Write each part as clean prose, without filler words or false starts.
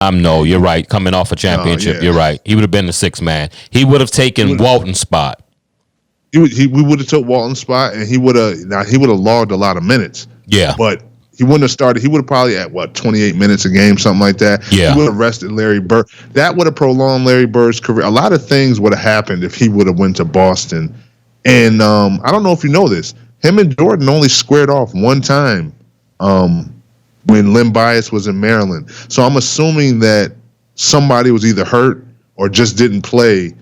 No, you're right. Coming off a championship, yeah. you're right. He would have been the sixth man. He would have taken Walton's spot. We would have took Walton's spot, and he would have logged a lot of minutes. Yeah, but he wouldn't have started. He would have probably at 28 minutes a game, something like that. Yeah, he would have rested Larry Bird. That would have prolonged Larry Bird's career. A lot of things would have happened if he would have went to Boston. And I don't know if you know this. Him and Jordan only squared off one time when Len Bias was in Maryland. So I'm assuming that somebody was either hurt or just didn't play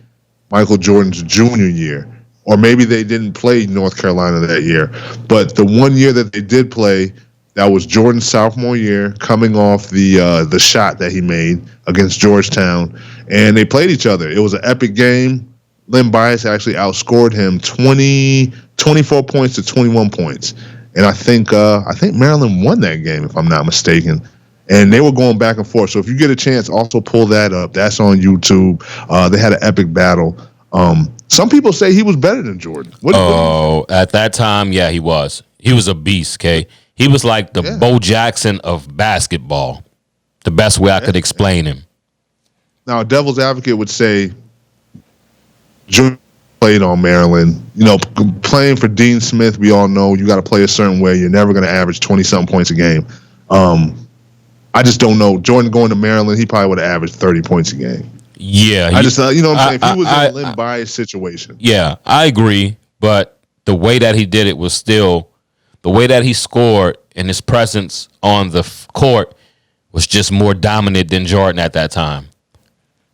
Michael Jordan's junior year. Or maybe they didn't play North Carolina that year. But the 1 year that they did play, that was Jordan's sophomore year, coming off the shot that he made against Georgetown. And they played each other. It was an epic game. Len Bias actually outscored him 24 points to 21 points. And I think Maryland won that game, if I'm not mistaken. And they were going back and forth. So if you get a chance, also pull that up. That's on YouTube. They had an epic battle. Some people say he was better than Jordan. At that time, yeah, he was. He was a beast, Kay. He was like the Bo Jackson of basketball. The best way I could explain him. Now, a devil's advocate would say Jordan played on Maryland. You know, playing for Dean Smith, we all know you got to play a certain way. You're never going to average 20-something points a game. I just don't know. Jordan going to Maryland, he probably would have averaged 30 points a game. Yeah. I just, you know what I'm saying? If he was in a Len Bias situation. Yeah, I agree. But the way that he did it was still, the way that he scored and his presence on the court was just more dominant than Jordan at that time.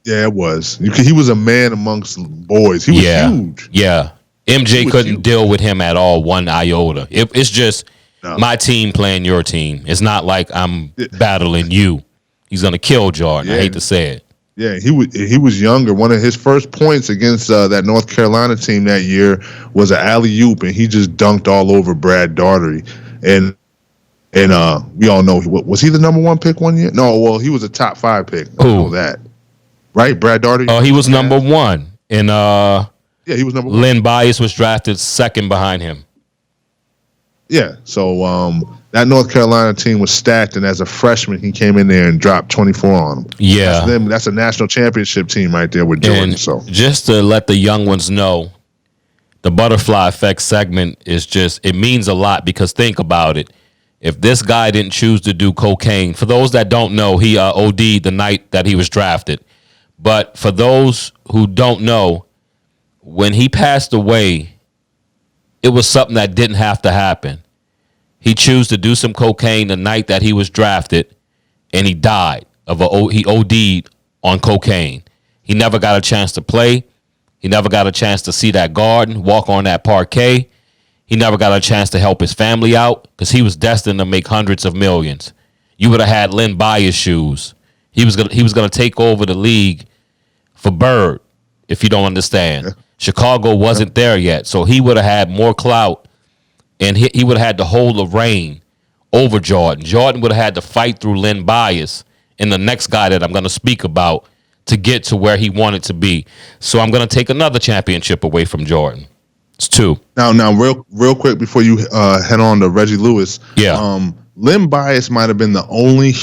Yeah, it was. He was a man amongst boys. He was huge. Yeah. MJ couldn't deal with him at all, one iota. It's just my team playing your team. It's not like I'm battling you. He's going to kill Jordan. I hate to say it. Yeah, he was younger. One of his first points against that North Carolina team that year was an alley-oop, and he just dunked all over Brad Daugherty. And we all know, was he the number one pick one year? No, well, he was a top 5 pick. I know that. Right, Brad Daugherty? Oh, he was number 1. And yeah, he was number 1. Len Bias was drafted second behind him. Yeah, so that North Carolina team was stacked, and as a freshman, he came in there and dropped 24 on them. Yeah. That's a national championship team right there with Jordan. And so just to let the young ones know, the butterfly effect segment is just, it means a lot because think about it. If this guy didn't choose to do cocaine, for those that don't know, he OD'd the night that he was drafted. But for those who don't know, when he passed away, it was something that didn't have to happen. He chose to do some cocaine the night that he was drafted, and he died he OD'd on cocaine. He never got a chance to play. He never got a chance to see that garden, walk on that parquet. He never got a chance to help his family out because he was destined to make hundreds of millions. You would have had Len Bias shoes. He was gonna take over the league for Bird, if you don't understand. Yeah. Chicago wasn't there yet, so he would have had more clout, and he would have had to hold the reign over Jordan. Jordan would have had to fight through Len Bias and the next guy that I'm going to speak about to get to where he wanted to be. So I'm going to take another championship away from Jordan. It's 2. Now, real quick before you head on to Reggie Lewis. Yeah. Len Bias might have been the only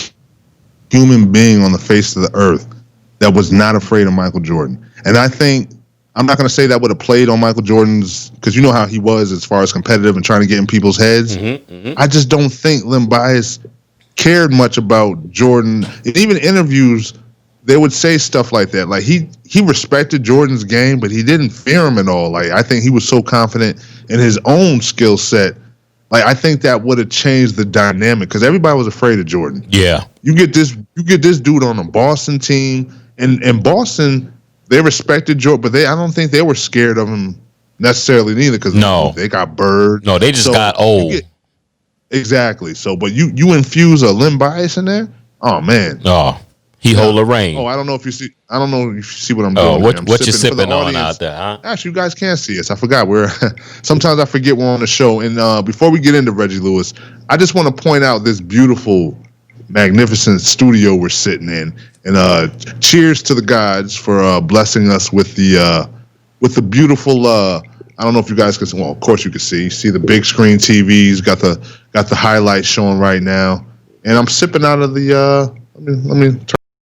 human being on the face of the earth that was not afraid of Michael Jordan. And I think, I'm not going to say that would have played on Michael Jordan's, because you know how he was as far as competitive and trying to get in people's heads. I just don't think Len Bias cared much about Jordan. And even interviews, they would say stuff like that. Like he respected Jordan's game, but he didn't fear him at all. Like I think he was so confident in his own skill set. Like I think that would have changed the dynamic because everybody was afraid of Jordan. Yeah. You get this dude on a Boston team, and Boston, they respected Jordan, but I don't think they were scared of him necessarily neither because they got Bird. No, they just got old. Exactly. So, but you infuse a Len Bias in there. Oh man. Oh, he hold a reign. Oh, I don't know if you see what I'm doing. What you sipping on out there, huh? Actually, you guys can't see us. I forgot sometimes I forget we're on the show. And before we get into Reggie Lewis, I just want to point out this beautiful, magnificent studio we're sitting in. And cheers to the gods for blessing us with the beautiful. I don't know if you guys can. Well, of course you can see. See the big screen TVs. Got the highlights showing right now. And I'm sipping out of the. Let me turn